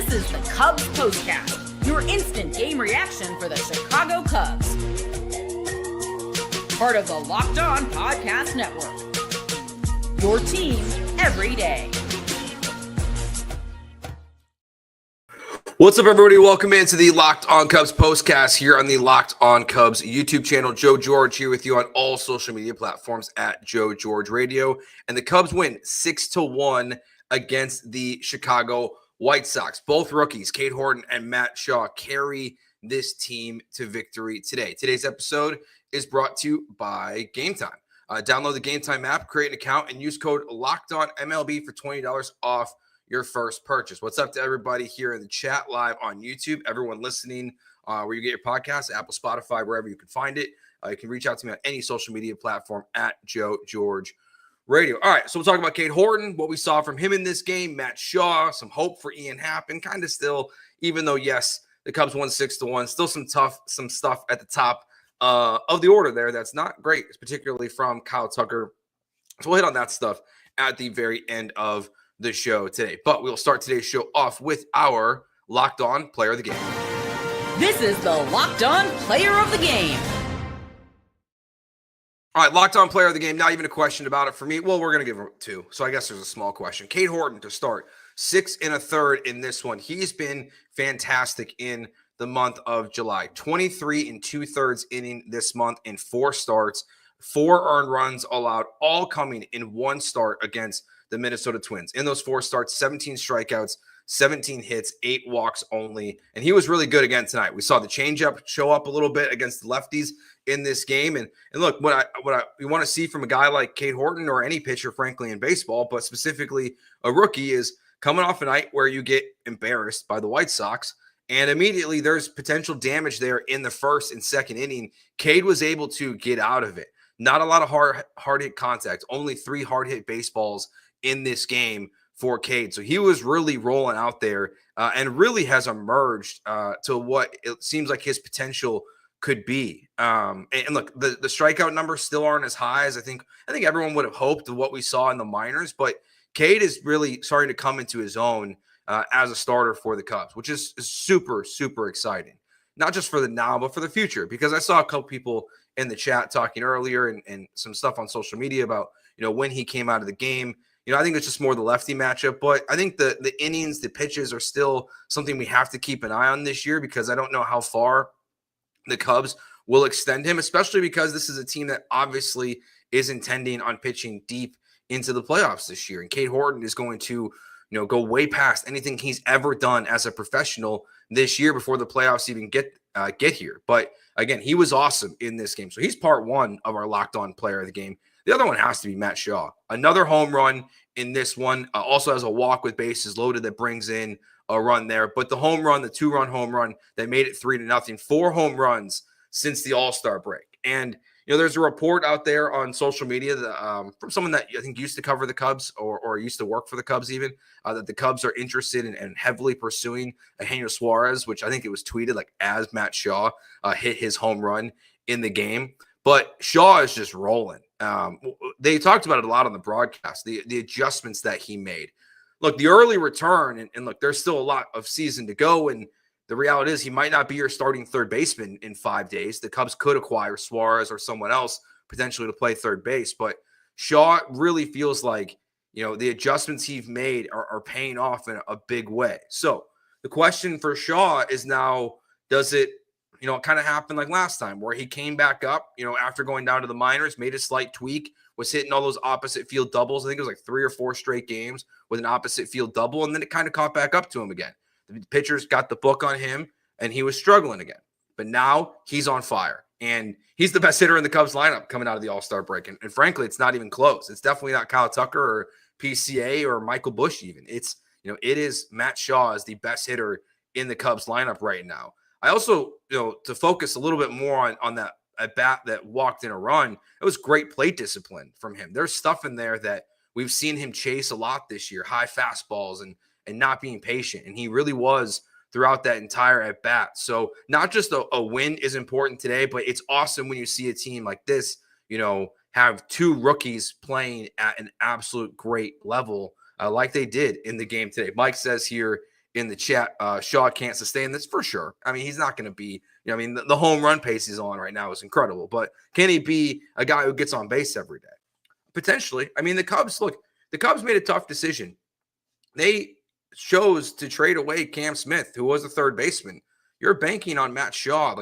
This is the Cubs POSTCAST, your instant game reaction for the Chicago Cubs. Part of the Locked On Podcast Network. Your team every day. What's up, everybody? Welcome into the Locked On Cubs postcast here on the Locked On Cubs YouTube channel. Joe George here with you on all social media platforms at Joe George Radio. And the Cubs win 6-1 against the Chicago White Sox. Both rookies, Cade Horton and Matt Shaw, carry this team to victory today. Today's episode is brought to you by Gametime. Download the Gametime app, create an account, and use code LOCKEDONMLB for $20 off your first purchase. What's up to everybody here in the chat live on YouTube, everyone listening where you get your podcast, Apple, Spotify, wherever you can find it. You can reach out to me on any social media platform at Joe George Radio. All right, so we'll talk about Cade Horton, what we saw from him in this game, Matt Shaw, some hope for Ian Happ, and kind of still, even though, yes, the Cubs won 6-1, still some stuff at the top of the order there that's not great, particularly from Kyle Tucker. So we'll hit on that stuff at the very end of the show today. But we'll start today's show off with our Locked On Player of the Game. This is the Locked On Player of the Game. All right, Locked On Player of the Game. Not even a question about it for me. Well, we're going to give him 2. So I guess there's a small question. Cade Horton to start. 6 1/3 in this one. He's been fantastic in the month of July. 23 2/3 inning this month in 4 starts. 4 earned runs allowed, all coming in 1 start against the Minnesota Twins. In those 4 starts, 17 strikeouts, 17 hits, 8 walks only. And he was really good again tonight. We saw the changeup show up a little bit against the lefties in this game. And look, what you want to see from a guy like Cade Horton or any pitcher, frankly, in baseball, but specifically a rookie, is coming off a night where you get embarrassed by the White Sox. And immediately there's potential damage there in the first and second inning. Cade was able to get out of it. Not a lot of hard hit contact, only 3 hard hit baseballs in this game for Cade. So he was really rolling out there and really has emerged to what it seems like his potential could be. And look, the strikeout numbers still aren't as high as I think everyone would have hoped of what we saw in the minors, but Cade is really starting to come into his own as a starter for the Cubs, which is super, super exciting. Not just for the now, but for the future, because I saw a couple people in the chat talking earlier and some stuff on social media about, when he came out of the game. I think it's just more the lefty matchup, but I think the innings, the pitches are still something we have to keep an eye on this year, because I don't know how far the Cubs will extend him, especially because this is a team that obviously is intending on pitching deep into the playoffs this year. And Cade Horton is going to, go way past anything he's ever done as a professional this year before the playoffs even get here. But again, he was awesome in this game. So he's part 1 of our Locked On Player of the Game. The other one has to be Matt Shaw. Another home run in this one. Also has a walk with bases loaded that brings in a run there. But the home run, the 2-run home run that made it 3-0, 4 home runs since the All-Star break. And, there's a report out there on social media that, from someone that I think used to cover the Cubs or used to work for the Cubs even, that the Cubs are interested in heavily pursuing Eugenio Suarez, which I think it was tweeted like as Matt Shaw hit his home run in the game. But Shaw is just rolling. They talked about it a lot on the broadcast, the adjustments that he made. Look, the early return, and look, there's still a lot of season to go, and the reality is he might not be your starting third baseman in 5 days. The Cubs could acquire Suarez or someone else potentially to play third base, but Shaw really feels like, the adjustments he's made are paying off in a big way. So the question for Shaw is now, does it, kind of happen like last time where he came back up, after going down to the minors, made a slight tweak, was hitting all those opposite field doubles. I think it was like 3 or 4 straight games with an opposite field double, and then it kind of caught back up to him again. The pitchers got the book on him, and he was struggling again. But now he's on fire, and he's the best hitter in the Cubs lineup coming out of the All-Star break. And frankly, it's not even close. It's definitely not Kyle Tucker or PCA or Michael Busch even. It's, it is Matt Shaw is the best hitter in the Cubs lineup right now. I also, to focus a little bit more on that at bat that walked in a run, it was great plate discipline from him. There's stuff in there that we've seen him chase a lot this year, high fastballs and not being patient. And he really was throughout that entire at bat. So not just a win is important today, but it's awesome when you see a team like this, have 2 rookies playing at an absolute great level like they did in the game today. Mike says here in the chat, Shaw can't sustain this for sure. I mean, he's not going to be, the home run pace he's on right now is incredible, but can he be a guy who gets on base every day? Potentially. I mean, the Cubs made a tough decision. They chose to trade away Cam Smith, who was a third baseman. You're banking on Matt Shaw.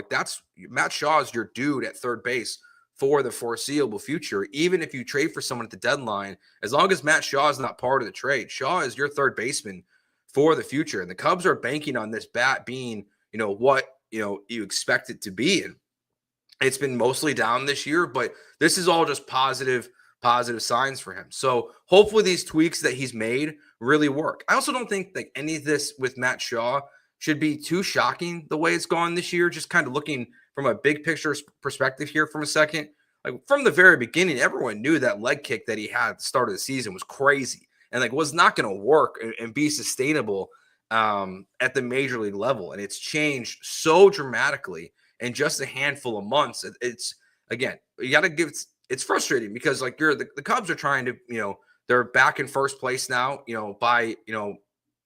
Matt Shaw is your dude at third base for the foreseeable future. Even if you trade for someone at the deadline, as long as Matt Shaw is not part of the trade, Shaw is your third baseman for the future. And the Cubs are banking on this bat being, what, you expect it to be. And it's been mostly down this year, but this is all just positive signs for him. So hopefully these tweaks that he's made really work. I also don't think like any of this with Matt Shaw should be too shocking the way it's gone this year. Just kind of looking from a big picture perspective here from a second. Like from the very beginning, everyone knew that leg kick that he had at the start of the season was crazy and like was not going to work and be sustainable at the major league level. And it's changed so dramatically in just a handful of months. It's again, you got to give it's frustrating because like the Cubs are trying to, they're back in first place now, by,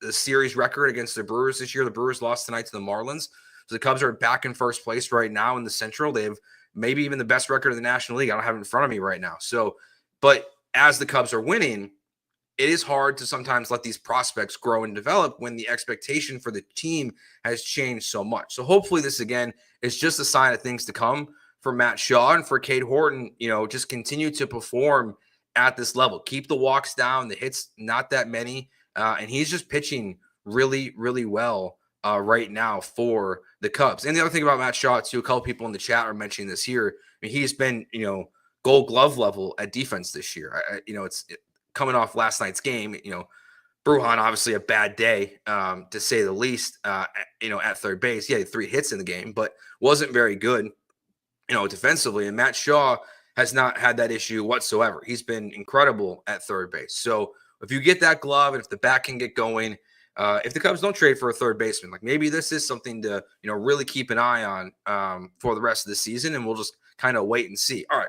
the series record against the Brewers this year. The Brewers lost tonight to the Marlins. So the Cubs are back in first place right now in the Central. They have maybe even the best record in the National League. I don't have it in front of me right now. So, but as the Cubs are winning, it is hard to sometimes let these prospects grow and develop when the expectation for the team has changed so much. So hopefully this, again, is just a sign of things to come for Matt Shaw and for Cade Horton, just continue to perform at this level. Keep the walks down, the hits, not that many. And he's just pitching really, really well right now for the Cubs. And the other thing about Matt Shaw, too, a couple people in the chat are mentioning this here. I mean, he's been, Gold Glove level at defense this year. It's coming off last night's game. Brujan, obviously a bad day, to say the least, at third base. He had 3 hits in the game, but wasn't very good, defensively. And Matt Shaw has not had that issue whatsoever. He's been incredible at third base. So if you get that glove and if the bat can get going, if the Cubs don't trade for a third baseman, like maybe this is something to, really keep an eye on for the rest of the season, and we'll just kind of wait and see. All right.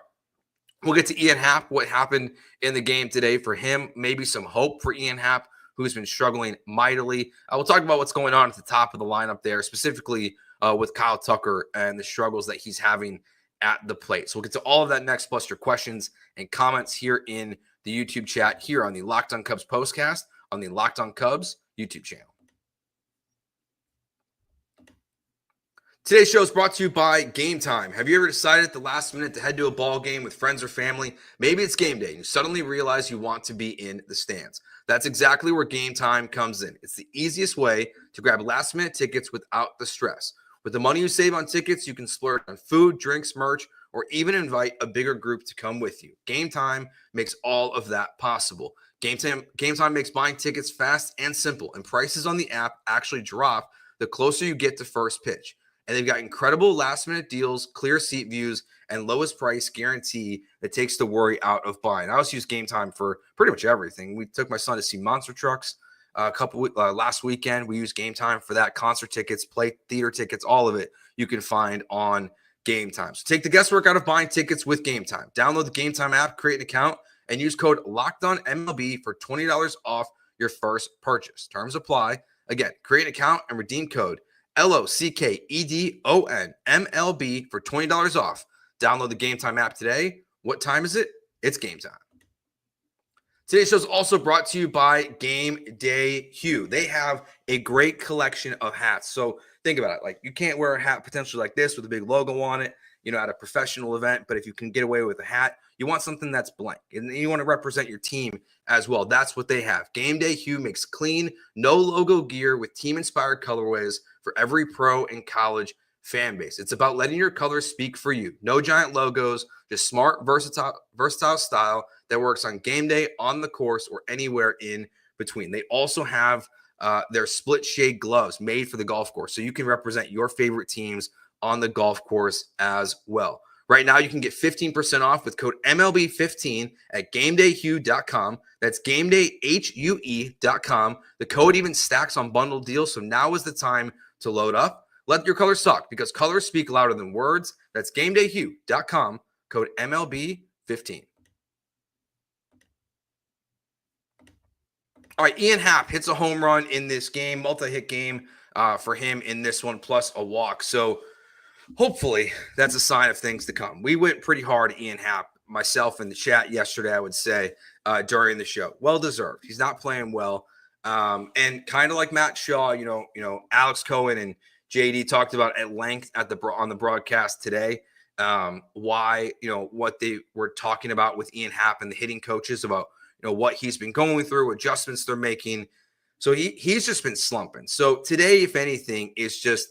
We'll get to Ian Happ, what happened in the game today for him, maybe some hope for Ian Happ, who's been struggling mightily. We'll talk about what's going on at the top of the lineup there, specifically with Kyle Tucker and the struggles that he's having at the plate. So we'll get to all of that next, plus your questions and comments here in the YouTube chat here on the Locked On Cubs postcast on the Locked On Cubs YouTube channel. Today's show is brought to you by Gametime. Have you ever decided at the last minute to head to a ball game with friends or family? Maybe it's game day and you suddenly realize you want to be in the stands. That's exactly where Gametime comes in. It's the easiest way to grab last minute tickets without the stress. With the money you save on tickets, you can splurge on food, drinks, merch, or even invite a bigger group to come with you. Gametime makes all of that possible. Gametime makes buying tickets fast and simple, and prices on the app actually drop the closer you get to first pitch. And they've got incredible last-minute deals, clear seat views, and lowest price guarantee that takes the worry out of buying. I always use Gametime for pretty much everything. We took my son to see monster trucks last weekend. We used Gametime for that. Concert tickets, play theater tickets, all of it you can find on Gametime. So take the guesswork out of buying tickets with Gametime. Download the Gametime app, create an account, and use code LOCKEDONMLB for $20 off your first purchase. Terms apply. Again, create an account and redeem code LOCKEDONMLB for $20 off. Download the Gametime app today. What time is it? It's game time. Today's show is also brought to you by Gameday Hue. They have a great collection of hats. So think about it. Like, you can't wear a hat potentially like this with a big logo on it, at a professional event. But if you can get away with a hat, you want something that's blank. And you want to represent your team as well. That's what they have. Gameday Hue makes clean, no logo gear with team-inspired colorways for every pro and college fan base. It's about letting your colors speak for you. No giant logos, just smart, versatile style that works on game day, on the course, or anywhere in between. They also have their split shade gloves made for the golf course, so you can represent your favorite teams on the golf course as well. Right now, you can get 15% off with code MLB15 at GamedayHue.com. That's GamedayHue.com. The code even stacks on bundle deals, so now is the time to load up. Let your colors talk, because colors speak louder than words. That's GamedayHue.com, code MLB15. All right, Ian Happ hits a home run in this game, multi-hit game for him in this one, plus a walk. So hopefully that's a sign of things to come. We went pretty hard at Ian Happ, myself in the chat yesterday, I would say, during the show. Well-deserved. He's not playing well. And kind of like Matt Shaw, Alex Cohen and JD talked about at length on the broadcast today, why, what they were talking about with Ian Happ and the hitting coaches about, what he's been going through, adjustments they're making. So he's just been slumping. So today, if anything, is just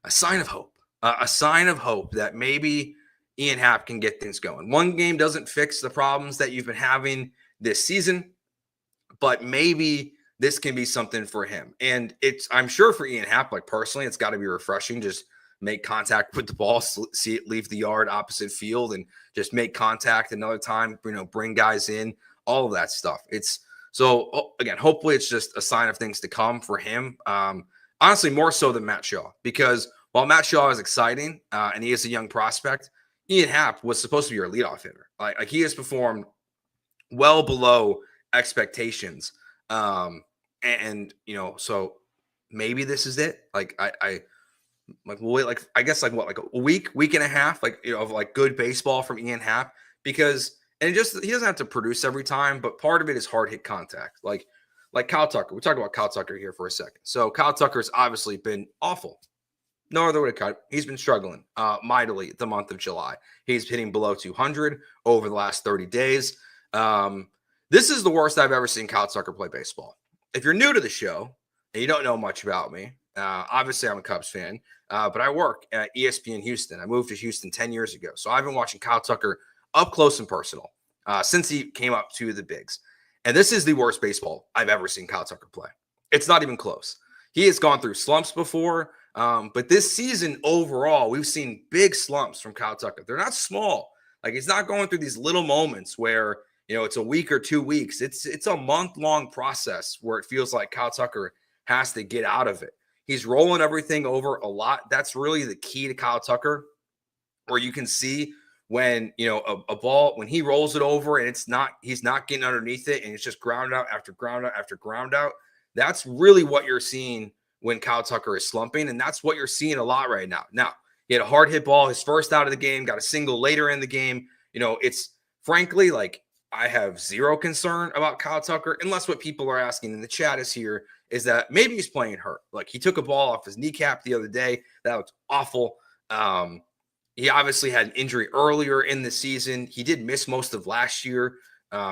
a sign of hope, that maybe Ian Happ can get things going. One game doesn't fix the problems that you've been having this season, but maybe this can be something for him. And I'm sure for Ian Happ, like personally, it's got to be refreshing. Just make contact with the ball, see it leave the yard opposite field, and just make contact another time, bring guys in, all of that stuff. Again, hopefully it's just a sign of things to come for him. Honestly, more so than Matt Shaw, because while Matt Shaw is exciting and he is a young prospect, Ian Happ was supposed to be your leadoff hitter. Like he has performed well below expectations. So maybe this is it. I guess a week and a half, of good baseball from Ian Happ, because he doesn't have to produce every time, but part of it is hard hit contact. Like Kyle Tucker. We talk about Kyle Tucker here for a second. So Kyle Tucker's obviously been awful. No other way to cut it. He's been struggling mightily the month of July. He's hitting below 200 over the last 30 days. This is the worst I've ever seen Kyle Tucker play baseball. If you're new to the show and you don't know much about me, obviously I'm a Cubs fan, but I work at ESPN Houston. I moved to Houston 10 years ago. So I've been watching Kyle Tucker up close and personal since he came up to the bigs. And this is the worst baseball I've ever seen Kyle Tucker play. It's not even close. He has gone through slumps before, but this season overall, we've seen big slumps from Kyle Tucker. They're not small. Like, he's not going through these little moments where, it's a week or 2 weeks. It's a month-long process where it feels like Kyle Tucker has to get out of it. He's rolling everything over a lot. That's really the key to Kyle Tucker, where you can see when, a ball, when he rolls it over and he's not getting underneath it and it's just ground out after ground out after ground out. That's really what you're seeing when Kyle Tucker is slumping, and that's what you're seeing a lot right now. Now, he had a hard hit ball, his first out of the game, got a single later in the game. It's frankly, I have zero concern about Kyle Tucker, unless what people are asking in the chat is that maybe he's playing hurt. Like, he took a ball off his kneecap the other day. That was awful. He obviously had an injury earlier in the season. He did miss most of last year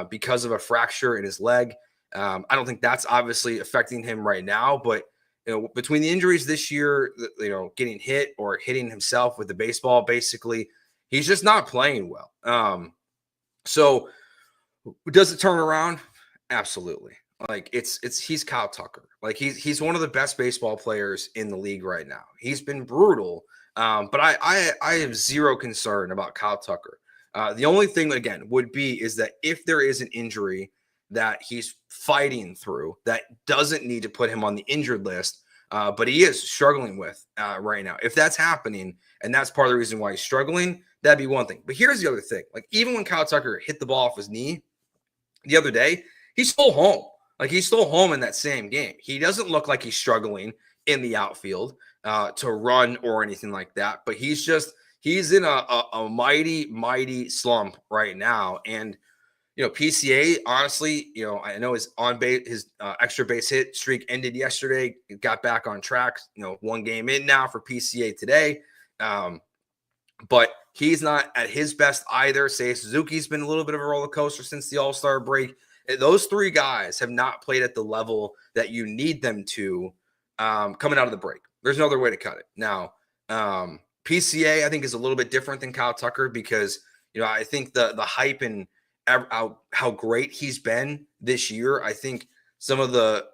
because of a fracture in his leg. I don't think that's obviously affecting him right now, but between the injuries this year, getting hit or hitting himself with the baseball, basically, he's just not playing well. So does it turn around? Absolutely. He's Kyle Tucker. He's one of the best baseball players in the league right now. He's been brutal, but I have zero concern about Kyle Tucker. The only thing, again, is that if there is an injury that he's fighting through that doesn't need to put him on the injured list, but he is struggling with right now. If that's happening, and that's part of the reason why he's struggling, that'd be one thing. But here's the other thing. Even when Kyle Tucker hit the ball off his knee the other day, he's still home. He's still home in that same game. He doesn't look like he's struggling in the outfield to run or anything like that, but he's in a mighty, mighty slump right now. And PCA, honestly, I know his extra base hit streak ended yesterday. He got back on track, one game in now for PCA today. But he's not at his best either. Seiya Suzuki's been a little bit of a roller coaster since the All-Star break. Those three guys have not played at the level that you need them to coming out of the break. There's no other way to cut it. Now, PCA, I think, is a little bit different than Kyle Tucker because, I think the hype and how great he's been this year. I think some of the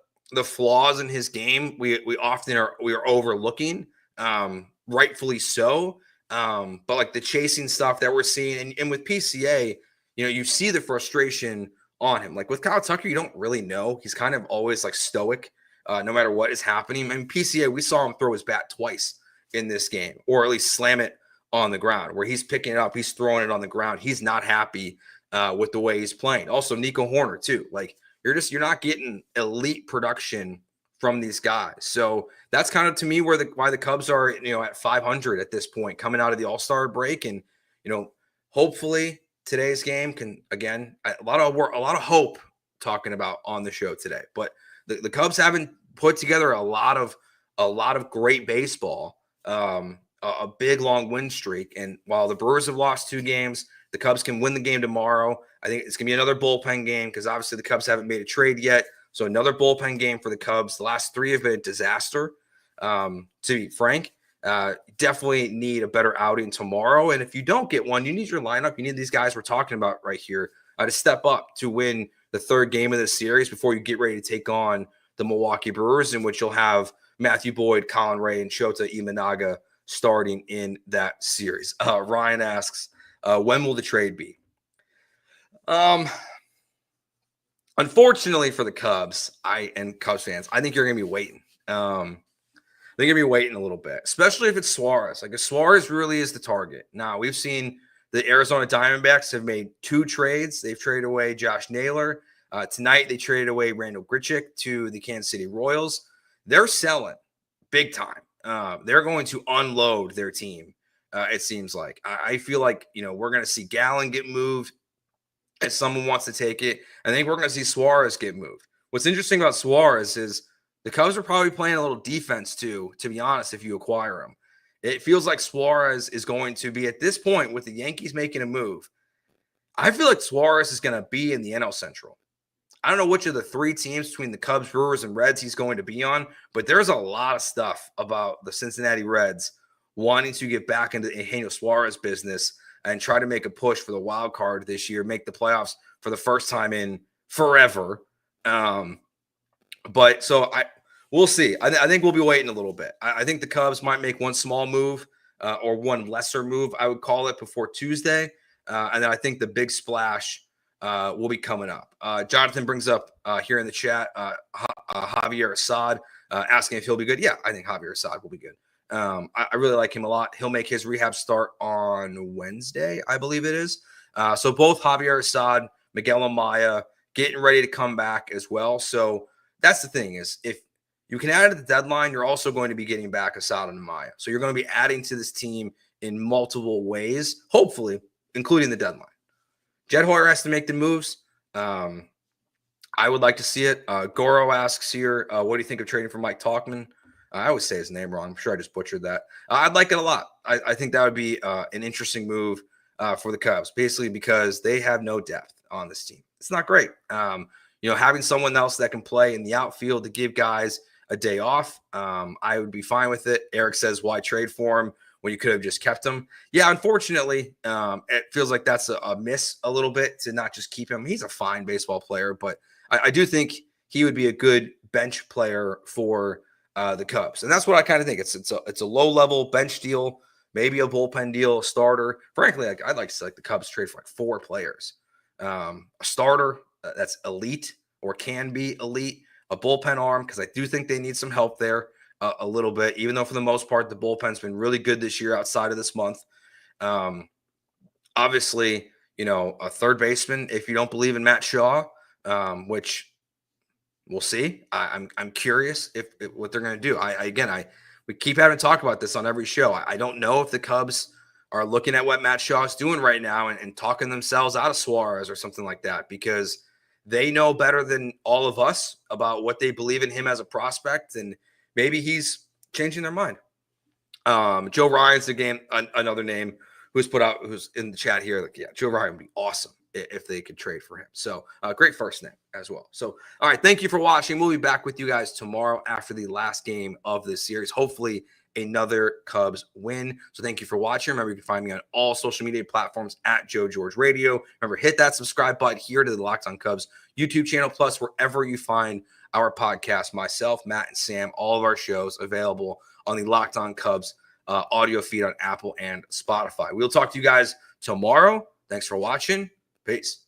flaws in his game we often are overlooking, rightfully so. But the chasing stuff that we're seeing, and with PCA, you see the frustration on him. With Kyle Tucker, you don't really know. He's kind of always stoic, no matter what is happening. I mean, PCA, we saw him throw his bat twice in this game, or at least slam it on the ground, where he's picking it up, he's throwing it on the ground. He's not happy with the way he's playing. Also, Nico Horner too. you're not getting elite production from these guys. So that's kind of to me why the Cubs are, at 500 at this point, coming out of the All-Star break. And, hopefully today's game can, again, a lot of hope talking about on the show today. But the Cubs haven't put together a lot of great baseball, a big long win streak. And while the Brewers have lost 2 games, the Cubs can win the game tomorrow. I think it's going to be another bullpen game because obviously the Cubs haven't made a trade yet. So another bullpen game for the Cubs. The last 3 have been a disaster, to be frank. Definitely need a better outing tomorrow. And if you don't get one, you need your lineup. You need these guys we're talking about right here to step up to win the 3rd game of the series before you get ready to take on the Milwaukee Brewers, in which you'll have Matthew Boyd, Colin Ray, and Shota Imanaga starting in that series. Ryan asks, when will the trade be? Unfortunately for the Cubs, and Cubs fans, I think you're going to be waiting. I think you're going to be waiting a little bit, especially if it's Suarez. Like, if Suarez really is the target. Now, we've seen the Arizona Diamondbacks have made 2 trades. They've traded away Josh Naylor. Tonight, they traded away Randall Grichuk to the Kansas City Royals. They're selling big time. They're going to unload their team, it seems like. I feel like, we're going to see Gallen get moved if someone wants to take it. I think we're going to see Suarez get moved. What's interesting about Suarez is the Cubs are probably playing a little defense too, to be honest, if you acquire him. It feels like Suarez is going to be, at this point, with the Yankees making a move, I feel like Suarez is going to be in the NL Central. I don't know which of the 3 teams between the Cubs, Brewers, and Reds he's going to be on, but there's a lot of stuff about the Cincinnati Reds wanting to get back into the Eugenio Suarez business and try to make a push for the wild card this year, make the playoffs for the first time in forever. But so we'll see. I think we'll be waiting a little bit. I think the Cubs might make one small move or one lesser move, I would call it, before Tuesday. And then I think the big splash will be coming up. Jonathan brings up here in the chat, Javier Assad asking if he'll be good. Yeah, I think Javier Assad will be good. I really like him a lot. He'll make his rehab start on Wednesday, I believe it is. So both Javier Assad, Miguel Amaya getting ready to come back as well. So that's the thing, is if you can add at the deadline, you're also going to be getting back Assad and Amaya. So you're going to be adding to this team in multiple ways, hopefully, including the deadline. Jed Hoyer has to make the moves. I would like to see it. Goro asks here, what do you think of trading for Mike Tauchman? I always say his name wrong. I'm sure I just butchered that. I'd like it a lot. I think that would be an interesting move for the Cubs, basically because they have no depth on this team. It's not great. Having someone else that can play in the outfield to give guys a day off, I would be fine with it. Eric says, why trade for him when you could have just kept him? Yeah, unfortunately, it feels like that's a miss a little bit to not just keep him. He's a fine baseball player, but I do think he would be a good bench player for the Cubs. And that's what I kind of think. It's a low-level bench deal, maybe a bullpen deal, a starter. Frankly, I'd like to see the Cubs trade for 4 players. A starter that's elite or can be elite, a bullpen arm, because I do think they need some help there a little bit, even though for the most part the bullpen's been really good this year outside of this month. Obviously, a third baseman, if you don't believe in Matt Shaw, which we'll see. I'm curious if what they're going to do. We keep having to talk about this on every show. I don't know if the Cubs are looking at what Matt Shaw is doing right now and talking themselves out of Suarez or something like that, because they know better than all of us about what they believe in him as a prospect, and maybe he's changing their mind. Joe Ryan's another name who's in the chat here. Like, yeah, Joe Ryan would be awesome if they could trade for him. So great first name as well. So, all right, thank you for watching. We'll be back with you guys tomorrow after the last game of this series. Hopefully another Cubs win. So thank you for watching. Remember, you can find me on all social media platforms at Joe George Radio. Remember, hit that subscribe button here to the Locked On Cubs YouTube channel, plus wherever you find our podcast. Myself, Matt, and Sam, all of our shows available on the Locked On Cubs audio feed on Apple and Spotify. We'll talk to you guys tomorrow. Thanks for watching. Peace.